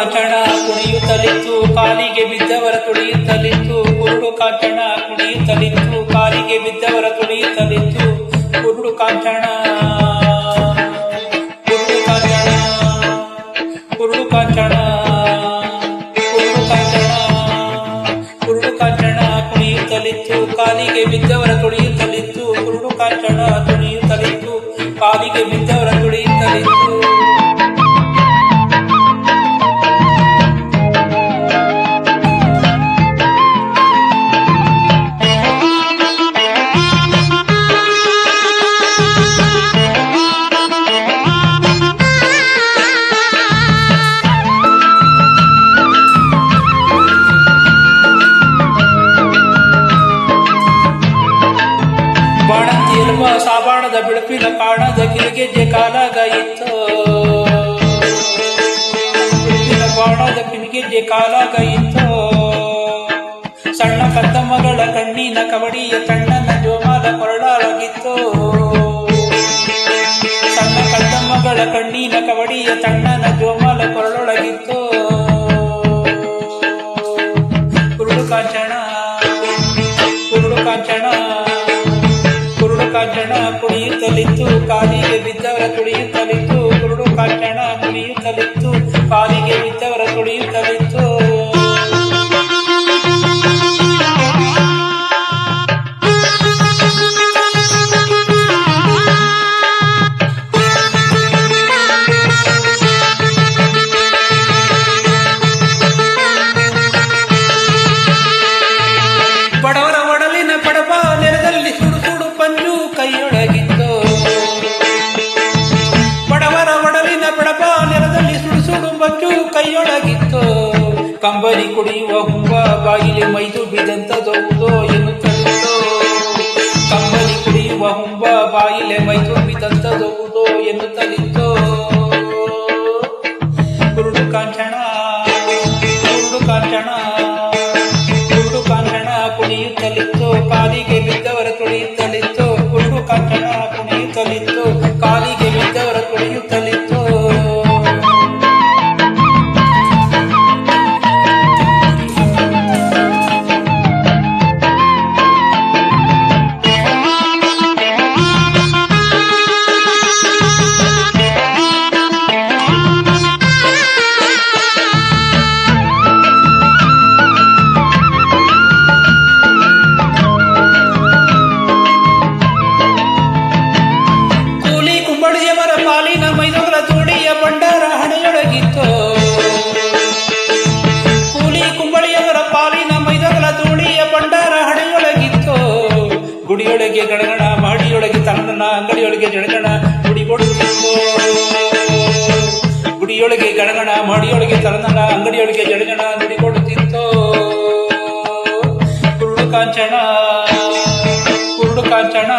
ಕಾಂಚನ ಕುಣಿಯುತ್ತಲಿತ್ತು ಕಾಲಿಗೆ ಬಿದ್ದವರ ತುಳಿಯುತ್ತಲಿತ್ತು ಕುರುಡು ಕಾಂಚನ ಕುಣಿಯುತ್ತಲಿತ್ತು ಕಾಲಿಗೆ ಬಿದ್ದವರ ತುಳಿಯುತ್ತಲಿತ್ತು ಕುರುಡು ಕಾಂಚನ ಕುರುಡು ಕಾಂಚನ ಕುರುಡು ಕಾಂಚನ ಕುರುಡು ಕಾಂಚನ ಕುರುಡು ಕಾಂಚನ ಕುಣಿಯುತ್ತಲಿತ್ತು ಕಾಲಿಗೆ ಬಿದ್ದವರ ತುಳಿಯುತ್ತಲಿತ್ತು ಕುರುಡು ಕಾಂಚನ ತುಣಿಯುತ್ತಲಿತ್ತು ಕಾಲಿಗೆ ಬಿದ್ದವರ ತುಳಿಯುತ್ತಲಿತ್ತು. ಬಾಣಂತಿ ಎಲ್ವ ಸಾಬಾಣದ ಬೆಳಪಿನ ಕಾಣದ ಕಿರಿಗೆಜ್ಜೆ ಕಾಲಾಗ ಇತ್ತು ಬೆಳಪಿನ ಬಾಣದ ಕಿರಿಗೆಜ್ಜೆ ಕಾಲಾಗ ಇತ್ತು ಸಣ್ಣ ಕಂದಮ್ಮಗಳ ಕಣ್ಣಿನ ಕವಡಿಯ ತಣ್ಣನ ಜೋಮಾಲ ಕೊರಳಾಗಿತ್ತು ಸಣ್ಣ ಕಂದಮ್ಮಗಳ ಕಣ್ಣಿನ ಕವಡಿಯ ತಣ್ಣನ ಜೋಮಾಲ ಕೊರಳೊಳಗಿತ್ತು ಕುರುಡು ಕಾಂಚನ ಕುರುಡು ಕಾಂಚನ ಕುರುಡು ಕಾಂಚನ ಕುಣಿಯುತ್ತಲಿತ್ತು ಕಾಲಿಗೆ ಬಿದ್ದವರ ತುಳಿಯುತ್ತಲಿತ್ತು ಕುರುಡು ಕಾಂಚನ ಕುಣಿಯುತ್ತಲಿತ್ತು ಕಾಲಿಗೆ ಬಿದ್ದವರ ತುಳಿಯುತ್ತಲಿತ್ತು. ಬಡವರ ಒಡಲಿನ ಪಡಬ ನೆಲದಲ್ಲಿ ಸುಡು ಸುಡು ಪಂಜು ಕೈಯೊಳಗಿತ್ತು ಬಡವರ ಒಡಲಿನ ಪಡಬ ನೆಲದಲ್ಲಿ ಸುಡು ಸುಡು ಪಂಜು ಕೈಯೊಳಗಿತ್ತು ಕಂಬರಿ ಕುಡಿಯುವ ಹುಂಬ ಬಾಯಿಲೆ ಮೈದು ಬಿದಂತದೌದೋ ಎನ್ನುತ್ತಲಿತ್ತು ಕಂಬರಿ ಕುಡಿಯುವ ಹುಂಬ ಬಾಯಿಲೆ ಮೈದು ಬಿದಂತದೌದೋ ಎನ್ನುತ್ತಲಿತ್ತು ಕುರುಡು ಕಾಂಚನ ಕುರುಡು ಕಾಂಚನ ಕುರುಡು ಕಾಂಚನ ಕುಣಿಯುತ್ತಲಿತ್ತು ಕಾಲಿಗೆ ಬಿದ್ದವರ ತುಳಿಯುತ್ತಲಿತ್ತು ಕುರುಡು ಕಾಂಚನ ಕುಣಿಯುತ್ತಲಿತ್ತು ಕಾಲಿಗೆ ಬಿದ್ದವರ ತುಳಿಯುತ್ತಲಿತ್ತು. ಕುಂಬಳಿಯವರ ಪಾಲಿನ ಮೈದೊಗಲ ಜೋಡಿಯ ಭಂಡಾರ ಹಣೆಯೊಳಗಿತ್ತು ಕೂಲಿ ಕುಂಬಳಿಯವರ ಪಾಲಿನ ಮೈದೊಗಲ ಜೋಡಿಯ ಭಂಡಾರ ಹಣೆಯೊಳಗಿತ್ತು ಗುಡಿಯೊಳಗೆ ಗಣಗಣ ಮಾಡಿಯೊಳಗೆ ತನ್ನನ ಅಂಗಡಿಯೊಳಗೆ ಜಡಗಣ ಗುಡಿಗೊಡುತ್ತಿತ್ತು ಗುಡಿಯೊಳಗೆ ಗಣಗಣ ಮಾಡಿಯೊಳಗೆ ತನ್ನನ ಅಂಗಡಿಯೊಳಗೆ ಜಡಗಣ ನುಡಿಗೊಡುತ್ತಿತ್ತು ಕುರುಡು ಕಾಂಚನ ಕುರುಡು ಕಾಂಚನ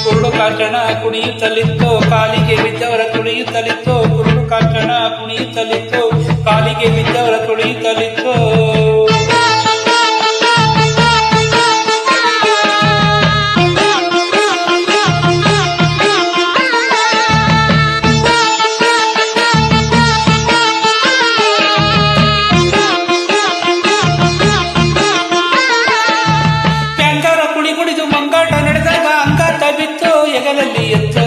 ಕುರುಡು ಕಾಂಚನ ಕುಣಿಯುತ್ತಲಿತ್ತು ಕಾಲಿಗೆ ಬಿದ್ದವರ ತುಳಿಯುತ್ತಲಿತ್ತು ಕುರುಡು ಕಾಂಚನ ಕುಣಿಯುತ್ತಲಿತ್ತು ಕಾಲಿಗೆ ಬಿದ್ದವರ ತುಳಿಯುತ್ತಲಿತ್ತು. ಕುಡಿ ಕುಡಿದು ಮಂಗಾಟ ನಡೆದಾಗ ಅಂಗಾತ ಬಿತ್ತು ಎಗಲಲ್ಲಿ ಎತ್ತು